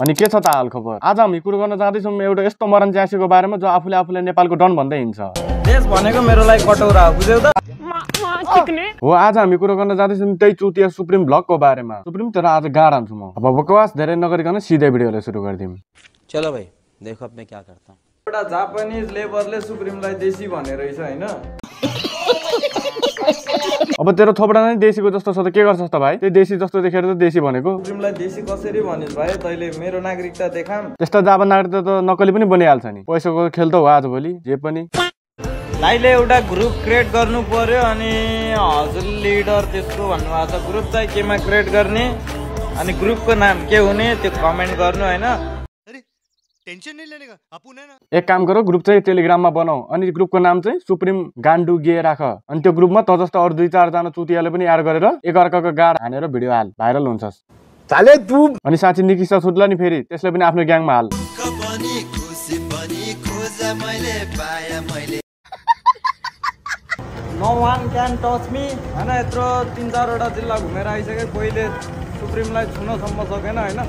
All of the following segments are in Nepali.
अनि के छ त हाल खबर? आज हामी कुरो गर्न जाँदैछौँ एउटा यस्तो मरण च्यासीको बारेमा जो आफूले आफूलाई नेपालको डन भन्दै हिँड्छ। देश भनेको मेरो लागि कटौरा हो, बुझ्यौ त? हो, आज हामी कुरो गर्न जाँदैछौँ त्यही चुतिया सुप्रिम ब्लगको बारेमा। सुप्रिम तर आज गाड हान्छु म। अब बकवास धेरै नगरिकन सिधै भिडियोलाई सुरु गर्दियौँ। चलो भाइ देखो अब मैं क्या करता हूँ। एउटा जापानिज लेबरले सुप्रिमलाई देशी भने रहेछ हैन। अब तेरो थोपडा नै देशीको जस्तो छ त के गर्छस् त भाइ? त्यही देशी जस्तो देखेर त देशी भनेको। सुप्रिमलाई देशी कसरी भनिस् भाइ? तैले मेरो नागरिकता देखाम। त्यस्ता जापान नागरिकता त नक्कली पनि बनिहाल्छ नि। पैसाको खेल त हो आजभोलि जे पनि। दाइले एउटा ग्रुप क्रिएट गर्नु पर्यो अनि हजुर लिडर त्यसको भन्नुभएको छ। ग्रुप चाहिँ केमा क्रिएट गर्ने अनि ग्रुपको नाम के हुने त्यो कमेन्ट गर्नु हैन। टेंशन नहीं लेने का अपन है ना। एक काम गरौ, ग्रुप चाहिँ टेलिग्राममा बनाऊ अनि ग्रुपको नाम चाहिँ सुप्रिम गान्डु गे राख। अनि त्यो ग्रुपमा त जस्तो अरु 2-4 जना चुतियाले पनि एड गरेर एकअर्काको गाड हानेर भिडियो हाल, भाइरल हुन्छस्। चाले तु अनि साथी निकिसा छुट्ला नि फेरि त्यसले पनि आफ्नो ग्याङमा हाल। No one can touch me हैन। यत्रो 3-4 वटा जिल्ला घुमेर आइसके पहिले सुप्रिमलाई छुन सम्म सकेन हैन।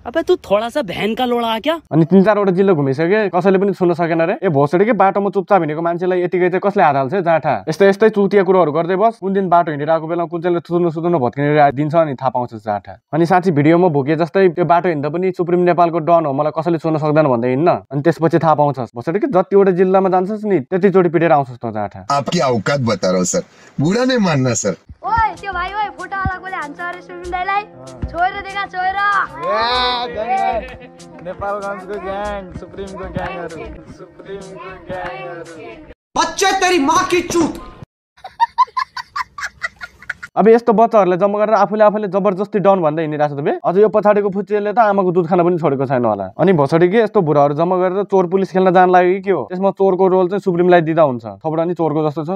अबे तू थोड़ा सा बहन का लोड़ा क्या? अनि 3-4 वटा जिल्ला घुमिसके कसैले पनि छुन सकेन रे। ए भोसडी के बाटोमा चुपचाप हिँडेको मान्छेलाई यतिकै चाहिँ कसले हात हाल्छ जाँठा? यस्तै चुतिया कुरोहरू गर्दै बस। कुन दिन बाटो हिँडिरहेको बेला कुन चाहिँले सुदुन भत्किने दिन्छ अनि थाहा पाउँछ जाँठा। अनि साथी भिडियोमा भोके जस्तै त्यो बाटो हिँड्दा पनि सुप्रिम नेपालको डन हो, मलाई कसैले छुन सक्दैन भन्दै हिँड्न। अनि त्यसपछि थाहा पाउँछस् भोसडी के जतिवटा जिल्लामा जान्छस् नि त्यतिचोटि पिटेर आउँछस् त जाँठा। आपकी औकात बता रहा हूं सर, बुरा नहीं मानना सर। ओए त्यो भाइ ओए फोटो हालेकोले हान्छ अरे सुप्रिम दाइलाई। छोएर देखा छोएर। नेपालगञ्जको ग्याङ, सुप्रिमको ग्याङहरु, सुप्रिमको ग्याङहरु। बच्चे तेरी माँ की चूत। अब यस्तो बच्चाहरुले जम्मा गरेर आफूले जबरजस्ती डाउन भन्दै हिँडिरहेछ त बे। अझ यो पछाडीको फुच्चेले त आमाको दुध खान पनि छोडेको छैन होला। अनि भसडी के यस्तो बुढाहरु जम्मा गरेर चोर पुलिस खेल्न जान लाग्यो कि के हो? त्यसमा चोरको रोल चाहिँ सुप्रिमलाई दिदा हुन्छ। थोपडा नि चोरको जस्तो छ।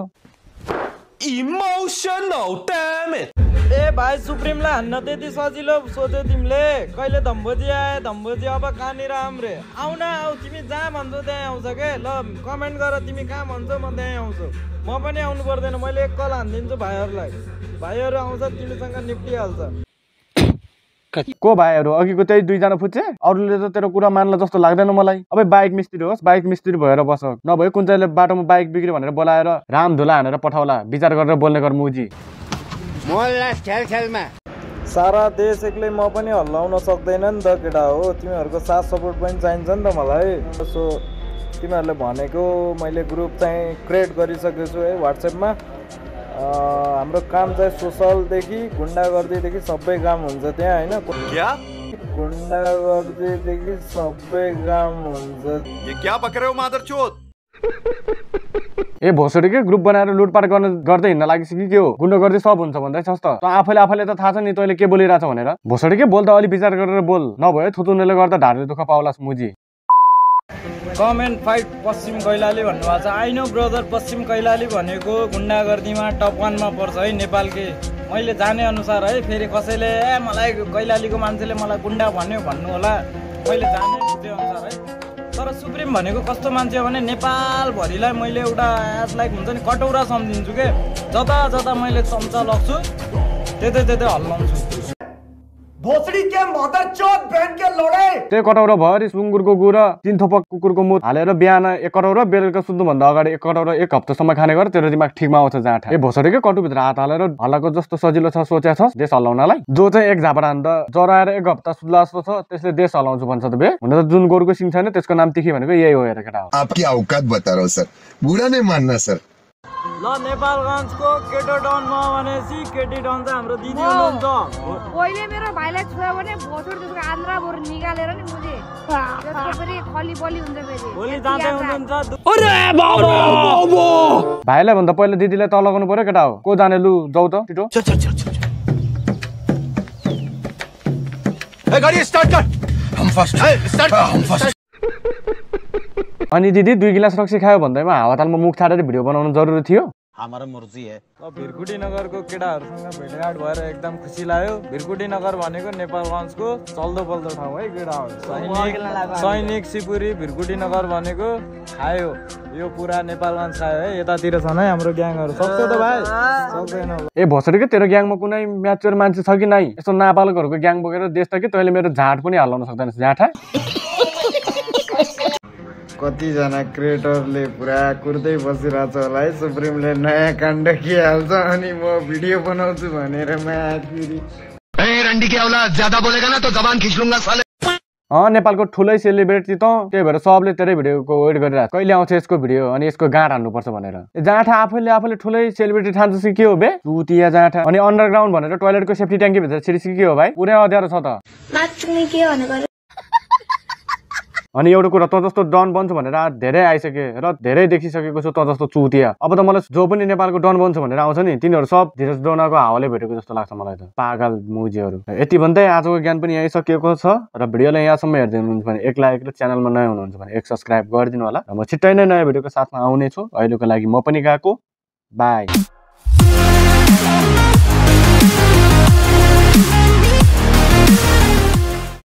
Emotional damn it. ए भाइ सुप्रिमलाई हान्न त्यति सजिलो सोच्यो तिमीले? कहिले धम्बोजी आए धम्बोजी अब कहाँनिर आम्रे? आउन आऊ, तिमी जहाँ भन्छौ त्यहाँ आउँछ के। ल कमेन्ट गर तिमी कहाँ भन्छौ म त्यहाँ आउँछु। म पनि आउनु पर्दैन, मैले एक कल हान्दिन्छु भाइहरुलाई। भाइहरु आउँछ तिमीसँग निप्टिहाल्छ। को भाइहरु? अघिको त्यही 2 जना फुच्चे। अरूले त तेरो कुरा मान्ला जस्तो लाग्दैन मलाई। अब बाइक मिस्त्री होस्, बाइक मिस्त्री भएर बस। नभए कुन चाहिँले बाटोमा बाइक बिग्रियो भनेर बोलाएर राम धुला हानेर पठाउला। विचार गरेर बोल्ने कर मुजी। मोहल्ला खेलमा सारा देश एक्लै म पनि हल्लाउन सक्दैन नि त केटा हो। तिमीहरुको साथ सपोर्ट पनि चाहिन्छ नि त मलाई। सो तिमीहरुले भनेको मैले ग्रुप चाहिँ क्रिएट गरिसकेको छु है व्हाट्सएपमा। हाम्रो काम चाहिँ सोशलदेखि गुन्डागर्दीदेखि सबै काम हुन्छ त्यहाँ हैन। क्या गुन्डागर्दीदेखि सबै काम हुन्छ। ये क्या बक रहे हो मादरचोद? ए भोसडी के ग्रुप बनाएर लुटपाट गर्दै हिँड्न लागिसक्यो के हो? गुन्डागर्दी सब हुन्छ भन्दैछस् त। आफैले त थाहा छ नि तैँले के बोलिरहेछ भनेर। भोसडी के बोल त अलि विचार गरेर बोल, नभए थुतुनेले गर्दा ढाडले दुःख पाउलास मुजी। कमेन्ट फाइट पश्चिम कैलाली भन्नुभएको छ। आई नो ब्रदर, पश्चिम कैलाली भनेको गुन्डागर्दीमा टप 1 मा पर्छ है नेपालकै। मैले जाने अनुसार है, फेरि कसैले मलाई कैलालीको मान्छेले मलाई गुन्डा भन्यो भन्नु होला। मैले जाने बुझे अनुसार है। तर सुप्रिम भनेको कस्तो मान्छे हो भने नेपाल भरिलाई मैले एउटा लाइक हुन्छ नि कटौरा सम्झिन्छु के। जता मैले चम्चा लग्छु त्यतै हल्लाउँछु। भोसडी के मदरचोद बहन के लोड़े। त्यो कटौरा भरि सुँगुरको गुर 3 थोपा कुकुरको मुत हालेर बिहान 1 कटौरा, बेलुका सुत्नु भन्दा अगाडि 1 कटौरा 1 हप्तासम्म खाने गर। तेरो दिमाग ठिकमा आउँछ जाँठा। ए भोसडी के कटुभित्र हात हालेर हल्लाको जस्तो सजिलो छ सोच्या छस् देश हल्लाउनलाई? जो चाहिँ 1 झापडा हान्दा जराएर 1 हप्ता सुत्ला जस्तो छ त्यसले देश हल्लाउँछु भन्छ त बे। हुन त जुन गोरुको सिङ छैन त्यसको नाम तिखी भनेको यही हो हेर केटा हो। आपकी औकात बता रहा हूं सर, बुरा नहीं मानना सर। ल नेपालगञ्जको केटो डन म भनेसी केटी डन चाहिँ हाम्रो दिदी हुनुहुन्छ। पहिले मेरो भाइलाई छुयो भने भोसड त्यसको आन्द्रा बोर निकालेर नि मुझे त्यसको फेरि खली बलि हुन्छ फेरि। भोलि जाँदै हुनुहुन्छ। अरे बाबा भाइलाई भन्दा पहिला दिदीलाई तल लगाउनु पर्यो केटा हो। को जाने लु जाऊ त छिटो। चल ए गाडी स्टार्ट कर। हम फर्स्ट है, स्टार्ट हम फर्स्ट। अनि दिदी 2 गिलास रक्सी खायो भन्दैमा हावातालमा मुख छाडेर भिडियो बनाउनु जरुरी थियो? हमारा मर्जी है। भिरकुटी नगरको केटाहरूसँग भेटघाट भएर एकदम खुसी लाग्यो। भिरकुटी नगर भनेको नेपालगञ्जको चल्दो बल्दो ठाउँ है केटाहरू। सैनिक सिपुरी भिरकुटी नगर भनेको खायो, यो पुरा नेपालगञ्ज खायो है। यतातिर छन् है हाम्रो ग्याङहरू। सक्छ त भाइ? सक्दैन। ए भोसडीकै तेरो ग्याङमा कुनै म्याच्योर मान्छे छ कि नै? यस्तो नाबालकहरूको ग्याङ बोकेर देश त कि तैँले मेरो झाट पनि हल्लाउन सक्दैनस् झाँठा। कतिजना क्रिएटरले पुरा कुर्दै बसिरहेछ होला है। सुप्रिमले नयाँ काण्ड के हाल्छ अनि म भिडियो बनाउँछु भनेर माथि। रंडी के औलाद ज्यादा बोलेगा ना तो जबान खींच लूंगा साले। नेपालको ठुलै सेलिब्रेटी त त्यही भएर सबले तेरै भिडियोको वेट गरिरहेको कहिले आउँछ यसको भिडियो अनि यसको गाँठ हान्नुपर्छ भनेर। जाँठा आफूले ठुलै सेलिब्रेटी ठान्छ कि के हो बे चुतिया जाँठा। अनि अन्डरग्राउन्ड भनेर टोयलेटको सेफ्टी ट्याङ्की भित्र छिरिस के हो भाइ? पुरै अँध्यारो छ त। अनि एउटा कुरा त जस्तो डन बन्छ भनेर धेरै आइसके र धेरै देखिसकेको छु त जस्तो चुतिया। अब त मलाई जो पनि नेपालको डन बन्छ भनेर आउँछ नि तिनीहरू सब धीरज डोनाको हावाले भेटेको जस्तो लाग्छ मलाई त। पागल मुजीहरू। यति भन्दै आजको ज्ञान पनि यही सकिएको छ र भिडियोलाई यहाँसम्म हेर्दै हुनुहुन्छ भने एक लाइक र च्यानलमा नयाँ हुनुहुन्छ भने एक सब्स्क्राइब गरिदिनु होला। र म छिट्टै नै नयाँ भिडियोको साथमा आउने छु। अहिलेको लागि म पनि गएको। बाई।